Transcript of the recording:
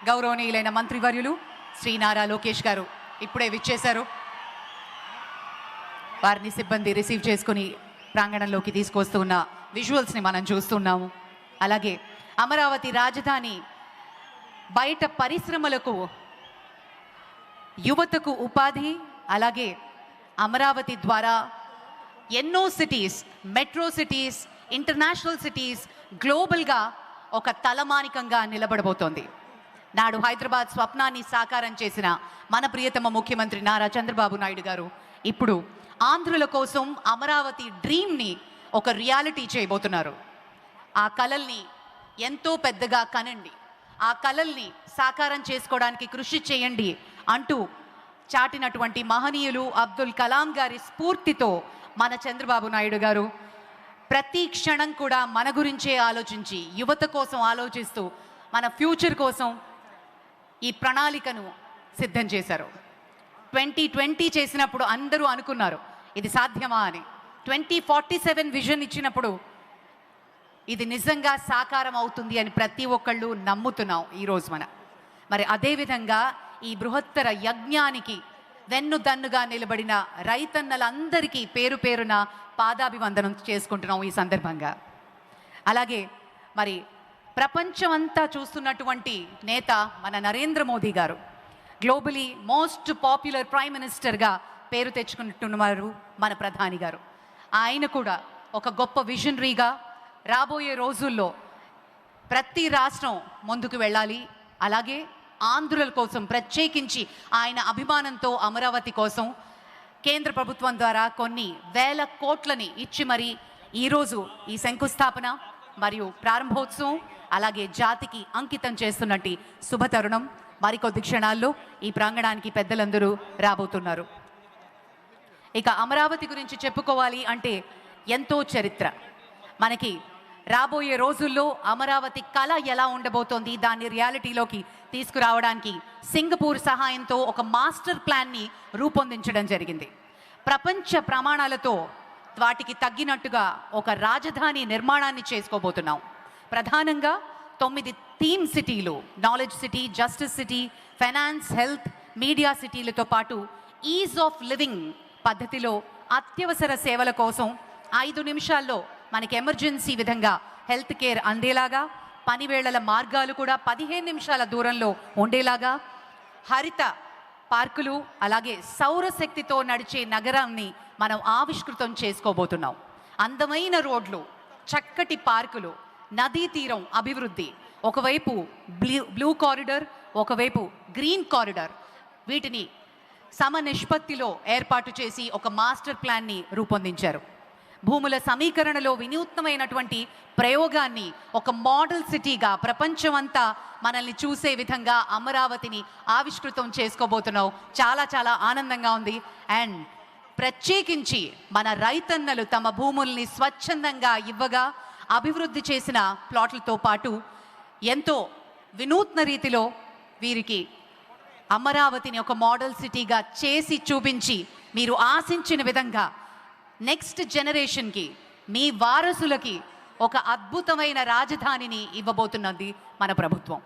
గౌరవనీయులైన మంత్రివర్యులు శ్రీ నారా లోకేష్ గారు ఇప్పుడే విచ్చేశారు. వారిని సిబ్బంది రిసీవ్ చేసుకుని ప్రాంగణంలోకి తీసుకొస్తున్న విజువల్స్ని మనం చూస్తున్నాము. అలాగే అమరావతి రాజధాని బయట పరిశ్రమలకు, యువతకు ఉపాధి, అలాగే అమరావతి ద్వారా ఎన్నో cities, metro cities, international cities గ్లోబల్గా ఒక తలమానికంగా నిలబడబోతోంది. నాడు హైదరాబాద్ స్వప్నాన్ని సాకారం చేసిన మన ప్రియతమ ముఖ్యమంత్రి నారా చంద్రబాబు నాయుడు గారు ఇప్పుడు ఆంధ్రుల కోసం అమరావతి డ్రీమ్ని ఒక రియాలిటీ చేయబోతున్నారు. ఆ కలల్ని ఎంతో పెద్దగా కనండి, ఆ కలల్ని సాకారం చేసుకోవడానికి కృషి చేయండి అంటూ చాటినటువంటి మహనీయులు అబ్దుల్ కలాం గారి స్ఫూర్తితో మన చంద్రబాబు నాయుడు గారు ప్రతి క్షణం కూడా మన గురించే ఆలోచించి, యువత కోసం ఆలోచిస్తూ, మన ఫ్యూచర్ కోసం ఈ ప్రణాళికను సిద్ధం చేశారు. 2020 చేసినప్పుడు అందరూ అనుకున్నారు ఇది సాధ్యమా అని. 2047 విజన్ ఇచ్చినప్పుడు ఇది నిజంగా సాకారం అవుతుంది అని ప్రతి ఒక్కళ్ళు నమ్ముతున్నాం ఈరోజు మరి అదేవిధంగా ఈ బృహత్తర యజ్ఞానికి వెన్నుదన్నుగా నిలబడిన రైతన్నలందరికీ పేరు పేరున పాదాభివందనం చేసుకుంటున్నాం ఈ సందర్భంగా. అలాగే మరి ప్రపంచమంతా చూస్తున్నటువంటి నేత మన నరేంద్ర మోదీ గారు గ్లోబలీ మోస్ట్ పాపులర్ ప్రైమ్ మినిస్టర్గా పేరు తెచ్చుకుంటున్నారు మన ప్రధాని గారు. ఆయన కూడా ఒక గొప్ప విజనరీగా రాబోయే రోజుల్లో ప్రతి రాష్ట్రం ముందుకు వెళ్ళాలి, అలాగే ఆంధ్రుల కోసం ప్రత్యేకించి ఆయన అభిమానంతో అమరావతి కోసం కేంద్ర ప్రభుత్వం ద్వారా కొన్ని వేల కోట్లని ఇచ్చి మరి ఈరోజు ఈ శంకుస్థాపన మరియు ప్రారంభోత్సవం అలాగే జాతికి అంకితం చేస్తున్నట్టు శుభతరుణం. మరికొద్ది క్షణాల్లో ఈ ప్రాంగణానికి పెద్దలందరూ రాబోతున్నారు. ఇక అమరావతి గురించి చెప్పుకోవాలి అంటే ఎంతో చరిత్ర. మనకి రాబోయే రోజుల్లో అమరావతి కళ ఎలా ఉండబోతోంది, దాన్ని రియాలిటీలోకి తీసుకురావడానికి సింగపూర్ సహాయంతో ఒక మాస్టర్ ప్లాన్ని రూపొందించడం జరిగింది. ప్రపంచ ప్రమాణాలతో వాటికి తగ్గినట్టుగా ఒక రాజధాని నిర్మాణాన్ని చేసుకోబోతున్నాం. ప్రధానంగా 9 థీమ్ సిటీలు, knowledge city, justice city, finance, health, media సిటీలతో పాటు ఈజ్ ఆఫ్ లివింగ్ పద్ధతిలో అత్యవసర సేవల కోసం 5 నిమిషాల్లో మనకి ఎమర్జెన్సీ విధంగా హెల్త్ కేర్ అందేలాగా, పనివేళల మార్గాలు కూడా 15 నిమిషాల దూరంలో ఉండేలాగా, హరిత పార్కులు, అలాగే సౌరశక్తితో నడిచే నగరాన్ని మనం ఆవిష్కృతం చేసుకోబోతున్నాం. అందమైన రోడ్లు, చక్కటి పార్కులు, నదీ తీరం అభివృద్ధి, ఒకవైపు బ్లూ కారిడార్, ఒకవైపు గ్రీన్ కారిడార్, వీటిని సమనిష్పత్తిలో ఏర్పాటు చేసి ఒక మాస్టర్ ప్లాన్ని రూపొందించారు. భూముల సమీకరణలో వినూత్నమైనటువంటి ప్రయోగాన్ని ఒక మోడల్ సిటీగా ప్రపంచమంతా మనల్ని చూసే విధంగా అమరావతిని ఆవిష్కృతం చేసుకోబోతున్నాం. చాలా చాలా ఆనందంగా ఉంది. అండ్ ప్రత్యేకించి మన రైతన్నలు తమ భూముల్ని స్వచ్ఛందంగా ఇవ్వగా అభివృద్ధి చేసిన ప్లాట్లతో పాటు ఎంతో వినూత్న రీతిలో వీరికి అమరావతిని ఒక మోడల్ సిటీగా చేసి చూపించి మీరు ఆశించిన విధంగా నెక్స్ట్ జనరేషన్కి, మీ వారసులకి ఒక అద్భుతమైన రాజధానిని ఇవ్వబోతున్నది మన ప్రభుత్వం.